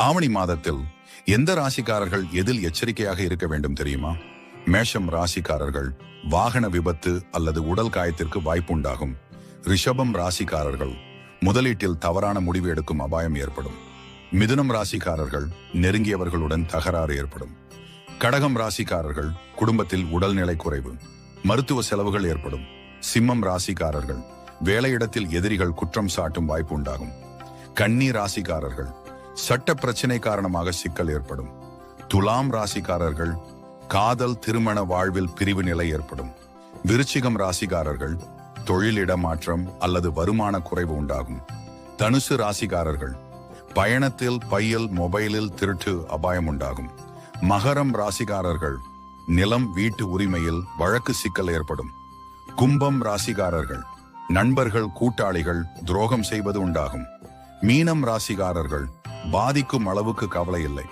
ஆவணி மாதத்தில் எந்த ராசிக்காரர்கள் எதில் எச்சரிக்கையாக இருக்க வேண்டும் தெரியுமா? மேஷம் ராசிக்காரர்கள் வாகன விபத்து அல்லது உடல் காயத்திற்கு வாய்ப்புண்டாகும். ரிஷபம் ராசிக்காரர்கள் முதலீட்டில் தவறான முடிவு எடுக்கும் அபாயம் ஏற்படும். மிதுனம் ராசிக்காரர்கள் நெருங்கியவர்களுடன் தகராறு ஏற்படும். கடகம் ராசிக்காரர்கள் குடும்பத்தில் உடல்நிலை குறைவு, மருத்துவ செலவுகள் ஏற்படும். சிம்மம் ராசிக்காரர்கள் வேலையிடத்தில் எதிரிகள் குற்றம் சாட்டும் வாய்ப்பு உண்டாகும். கன்னி ராசிக்காரர்கள் சட்ட பிரச்சனை காரணமாக சிக்கல் ஏற்படும். துலாம் ராசிக்காரர்கள் காதல் திருமண வாழ்வில் பிரிவு நிலை ஏற்படும். விருச்சிகம் ராசிக்காரர்கள் தொழில் இடமாற்றம் அல்லது வருமான குறைவு உண்டாகும். தனுசு ராசிக்காரர்கள் பயணத்தில் பையில் மொபைலில் திருட்டு அபாயம் உண்டாகும். மகரம் ராசிக்காரர்கள் நிலம் வீட்டு உரிமையில் வழக்கு சிக்கல் ஏற்படும். கும்பம் ராசிக்காரர்கள் நண்பர்கள் கூட்டாளிகள் துரோகம் செய்வது உண்டாகும். மீனம் ராசிக்காரர்கள் பாதிக்கும் அளவுக்கு கவலை இல்லை.